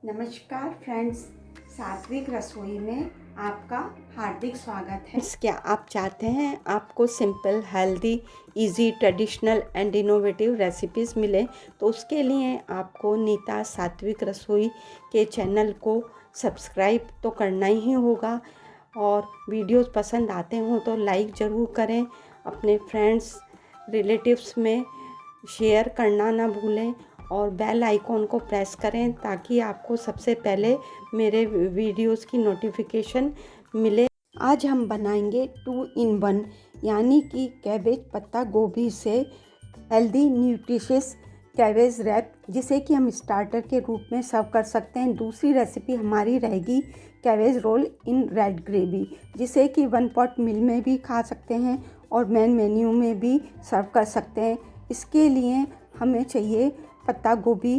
नमस्कार फ्रेंड्स, सात्विक रसोई में आपका हार्दिक स्वागत है। क्या आप चाहते हैं आपको simple, healthy, easy, traditional and innovative recipes मिले तो उसके लिए आपको नीता सात्विक रसोई के चैनल को सब्सक्राइब तो करना ही होगा और वीडियोस पसंद आते हों तो लाइक ज़रूर करें। अपने फ्रेंड्स रिलेटिव्स में शेयर करना ना भूलें और बेल आइकॉन को प्रेस करें ताकि आपको सबसे पहले मेरे वीडियोस की नोटिफिकेशन मिले। आज हम बनाएंगे 2 in 1 यानी कि कैबेज पत्ता गोभी से हेल्दी न्यूट्रिशियस कैबेज रैप, जिसे कि हम स्टार्टर के रूप में सर्व कर सकते हैं। दूसरी रेसिपी हमारी रहेगी cabbage roll in red gravy, जिसे कि 1 पॉट मील में भी खा सकते हैं और मेन मेन्यू में भी सर्व कर सकते हैं। इसके लिए हमें चाहिए पत्ता गोभी,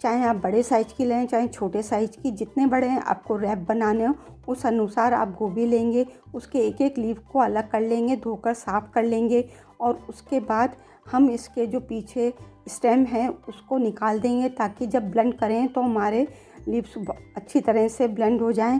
चाहे आप बड़े साइज़ की लें चाहे छोटे साइज़ की, जितने बड़े हैं आपको रैप बनाने हो उस अनुसार आप गोभी लेंगे। उसके एक एक लीफ को अलग कर लेंगे, धोकर साफ़ कर लेंगे और उसके बाद हम इसके जो पीछे स्टेम है उसको निकाल देंगे ताकि जब ब्लेंड करें तो हमारे लीव्स अच्छी तरह से ब्लेंड हो जाएं।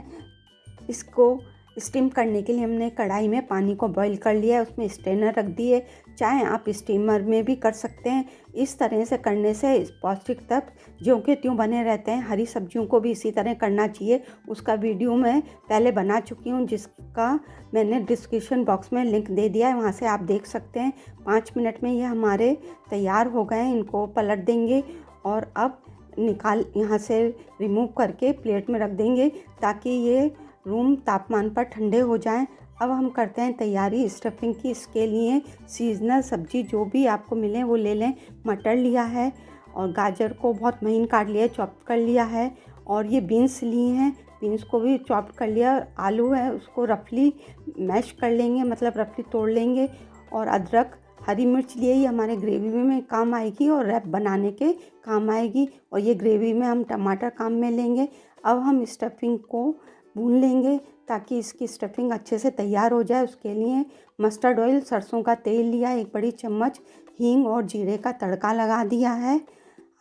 इसको स्टीम करने के लिए हमने कढ़ाई में पानी को बॉईल कर लिया है, उसमें स्ट्रेनर रख दिए। चाहे आप स्टीमर में भी कर सकते हैं। इस तरह से करने से पौष्टिक तत्व ज्यों के त्यों बने रहते हैं। हरी सब्जियों को भी इसी तरह करना चाहिए। उसका वीडियो मैं पहले बना चुकी हूँ, जिसका मैंने डिस्क्रिप्शन बॉक्स में लिंक दे दिया है, वहाँ से आप देख सकते हैं। 5 मिनट में ये हमारे तैयार हो गए हैं। इनको पलट देंगे और अब यहाँ से रिमूव करके प्लेट में रख देंगे ताकि ये रूम तापमान पर ठंडे हो जाएं। अब हम करते हैं तैयारी स्टफिंग की। इसके लिए सीजनल सब्जी जो भी आपको मिले वो ले लें। मटर लिया है और गाजर को बहुत महीन काट लिया, चॉप कर लिया है, और ये बीन्स लिए हैं, बीन्स को भी चॉप कर लिया। आलू है उसको रफली मैश कर लेंगे, मतलब रफली तोड़ लेंगे। और अदरक, हरी मिर्च लिए, ये हमारे ग्रेवी में काम आएगी और रैप बनाने के काम आएगी। और ये ग्रेवी में हम टमाटर काम में लेंगे। अब हम स्टफिंग को भून लेंगे ताकि इसकी स्टफिंग अच्छे से तैयार हो जाए। उसके लिए मस्टर्ड ऑयल, सरसों का तेल लिया, 1 बड़ी चम्मच हींग और जीरे का तड़का लगा दिया है।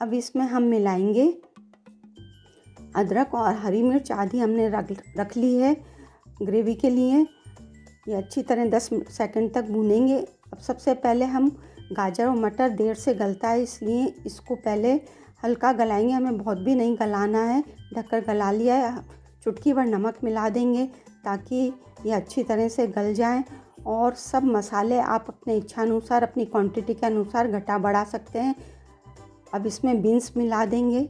अब इसमें हम मिलाएंगे अदरक और हरी मिर्च आधी हमने रख ली है ग्रेवी के लिए। ये अच्छी तरह 10 सेकंड तक भूनेंगे। अब सबसे पहले हम गाजर और मटर देर से गलता है, इसलिए इसको पहले हल्का गलाएंगे, हमें बहुत भी नहीं गलाना है। ढककर गला लिया है। चुटकी भर नमक मिला देंगे ताकि ये अच्छी तरह से गल जाएं। और सब मसाले आप अपने इच्छानुसार, अपनी क्वांटिटी के अनुसार घटा बढ़ा सकते हैं। अब इसमें बीन्स मिला देंगे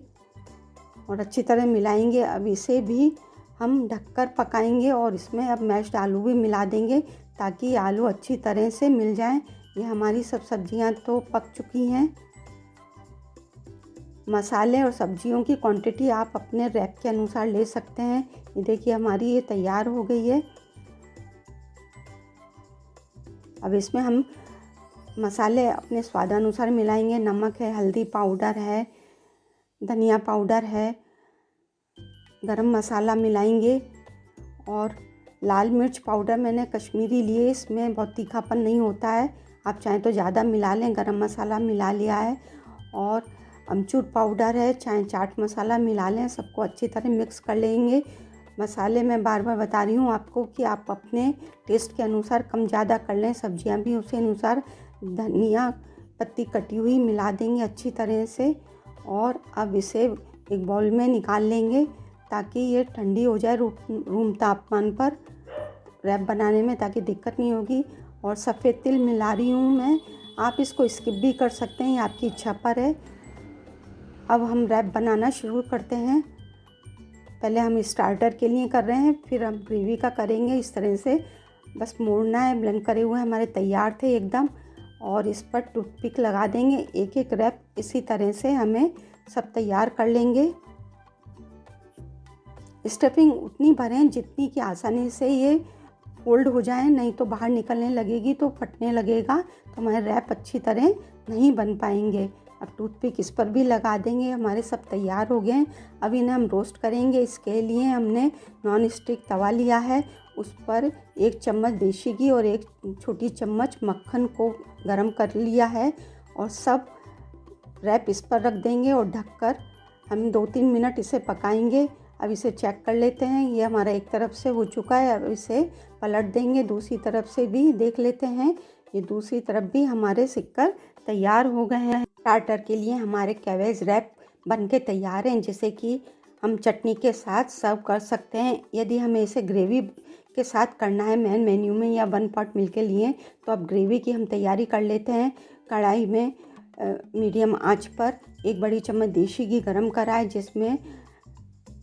और अच्छी तरह मिलाएंगे। अब इसे भी हम ढककर पकाएंगे और इसमें अब मैश्ड आलू भी मिला देंगे ताकि आलू अच्छी तरह से मिल जाएं। ये हमारी सब सब्जियां तो पक चुकी हैं। मसाले और सब्जियों की क्वांटिटी आप अपने रैप के अनुसार ले सकते हैं। ये देखिए हमारी ये तैयार हो गई है। अब इसमें हम मसाले अपने स्वादानुसार मिलाएंगे। नमक है, हल्दी पाउडर है, धनिया पाउडर है, गरम मसाला मिलाएंगे और लाल मिर्च पाउडर मैंने कश्मीरी लिए, इसमें बहुत तीखापन नहीं होता है। आप चाहें तो ज़्यादा मिला लें। गरम मसाला मिला लिया है और अमचूर पाउडर है, चाहे चाट मसाला मिला लें। सबको अच्छी तरह मिक्स कर लेंगे। मसाले मैं बार बार बता रही हूँ आपको कि आप अपने टेस्ट के अनुसार कम ज़्यादा कर लें। सब्जियाँ भी उसी अनुसार, धनिया पत्ती कटी हुई मिला देंगे अच्छी तरह से। और अब इसे एक बाउल में निकाल लेंगे ताकि ये ठंडी हो जाए रूम तापमान पर रैप बनाने में, ताकि दिक्कत नहीं होगी। और सफ़ेद तिल मिला रही हूँ मैं, आप इसको स्किप भी कर सकते हैं, ये आपकी इच्छा पर है। अब हम रैप बनाना शुरू करते हैं। पहले हम स्टार्टर के लिए कर रहे हैं, फिर हम ग्रेवी का करेंगे। इस तरह से बस मोड़ना है। ब्लेंड करे हुए हमारे तैयार थे एकदम, और इस पर टूथपिक लगा देंगे। एक एक रैप इसी तरह से हमें सब तैयार कर लेंगे। स्टफिंग उतनी भरें जितनी कि आसानी से ये फोल्ड हो जाए, नहीं तो बाहर निकलने लगेगी तो फटने लगेगा, तो हमारे रैप अच्छी तरह नहीं बन पाएंगे। अब टूथपिक इस पर भी लगा देंगे। हमारे सब तैयार हो गए हैं। अब इन्हें हम रोस्ट करेंगे। इसके लिए हमने नॉन स्टिक तवा लिया है, उस पर 1 चम्मच देसी घी और 1 छोटी चम्मच मक्खन को गरम कर लिया है और सब रैप इस पर रख देंगे और ढककर हम 2-3 मिनट इसे पकाएंगे। अब इसे चेक कर लेते हैं। ये हमारा एक तरफ से हो चुका है। अब इसे पलट देंगे, दूसरी तरफ से भी देख लेते हैं। ये दूसरी तरफ भी हमारे सिक्कर तैयार हो गए हैं। स्टार्टर के लिए हमारे कैबेज रैप बनके तैयार हैं, जिसे कि हम चटनी के साथ सर्व कर सकते हैं। यदि हमें इसे ग्रेवी के साथ करना है मेन मेन्यू में या 1 पॉट मील के लिए, तो अब ग्रेवी की हम तैयारी कर लेते हैं। कढ़ाई में मीडियम आंच पर 1 बड़ी चम्मच देसी घी गरम करा है, जिसमें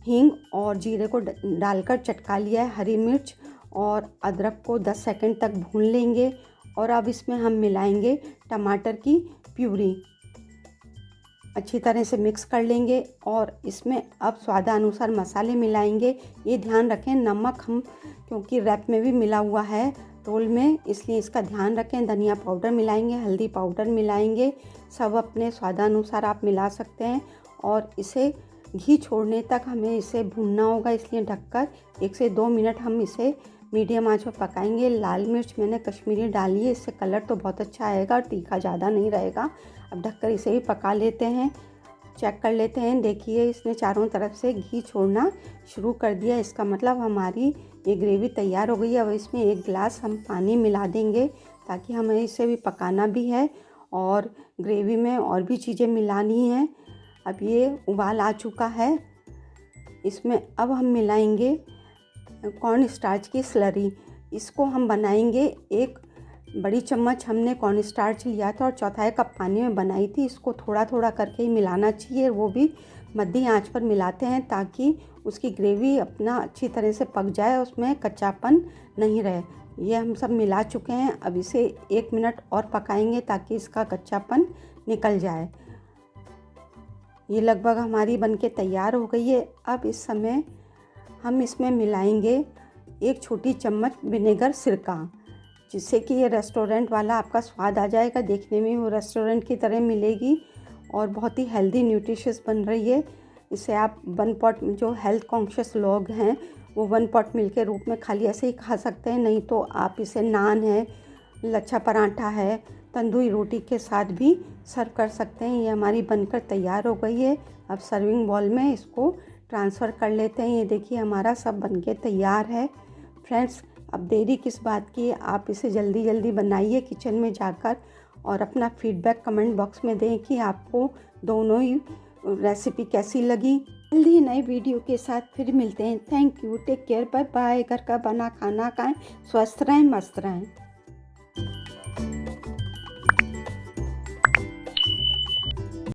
हींग और जीरे को डालकर चटका लिया है। हरी मिर्च और अदरक को 10 सेकंड तक भून लेंगे और अब इसमें हम मिलाएंगे टमाटर की प्यूरी। अच्छी तरह से मिक्स कर लेंगे और इसमें अब स्वादानुसार मसाले मिलाएंगे। ये ध्यान रखें, नमक हम क्योंकि रैप में भी मिला हुआ है रोल में, इसलिए इसका ध्यान रखें। धनिया पाउडर मिलाएंगे, हल्दी पाउडर मिलाएंगे, सब अपने स्वादानुसार आप मिला सकते हैं। और इसे घी छोड़ने तक हमें इसे भूनना होगा, इसलिए ढककर 1 से 2 मिनट हम इसे मीडियम आंच पर पकाएंगे। लाल मिर्च मैंने कश्मीरी डाली है, इससे कलर तो बहुत अच्छा आएगा और तीखा ज़्यादा नहीं रहेगा। अब ढककर इसे भी पका लेते हैं। चेक कर लेते हैं। देखिए, इसने चारों तरफ से घी छोड़ना शुरू कर दिया। इसका मतलब हमारी ये ग्रेवी तैयार हो गई है। अब इसमें 1 गिलास हम पानी मिला देंगे, ताकि हमें इसे भी पकाना भी है और ग्रेवी में और भी चीज़ें मिलानी हैं। अब ये उबाल आ चुका है। इसमें अब हम मिलाएंगे कॉर्न स्टार्च की स्लरी। इसको हम बनाएंगे, 1 बड़ी चम्मच हमने कॉर्न स्टार्च लिया था और 1/4 कप पानी में बनाई थी। इसको थोड़ा थोड़ा करके ही मिलाना चाहिए, वो भी मध्यम आंच पर मिलाते हैं, ताकि उसकी ग्रेवी अपना अच्छी तरह से पक जाए, उसमें कच्चापन नहीं रहे। ये हम सब मिला चुके हैं। अब इसे 1 मिनट और पकाएंगे, ताकि इसका कच्चापन निकल जाए। ये लगभग हमारी बनके तैयार हो गई है। अब इस समय हम इसमें मिलाएंगे 1 छोटी चम्मच विनेगर सिरका, जिससे कि ये रेस्टोरेंट वाला आपका स्वाद आ जाएगा। देखने में वो रेस्टोरेंट की तरह मिलेगी और बहुत ही हेल्दी न्यूट्रिशियस बन रही है। इसे आप 1 पॉट, जो हेल्थ कॉन्शियस लोग हैं वो 1 पॉट मील के रूप में खाली ऐसे ही खा सकते हैं, नहीं तो आप इसे नान है, लच्छा पराठा है, तंदूरी रोटी के साथ भी सर्व कर सकते हैं। ये हमारी बनकर तैयार हो गई है। अब सर्विंग बॉल में इसको ट्रांसफ़र कर लेते हैं। ये देखिए, हमारा सब बनके तैयार है। फ्रेंड्स, अब देरी किस बात की है, आप इसे जल्दी जल्दी बनाइए किचन में जाकर और अपना फीडबैक कमेंट बॉक्स में दें कि आपको दोनों ही रेसिपी कैसी लगी। जल्दी नए वीडियो के साथ फिर मिलते हैं। Thank you, take care, bye bye. घर का बना खाना खाएं, स्वस्थ रहें, मस्त रहें।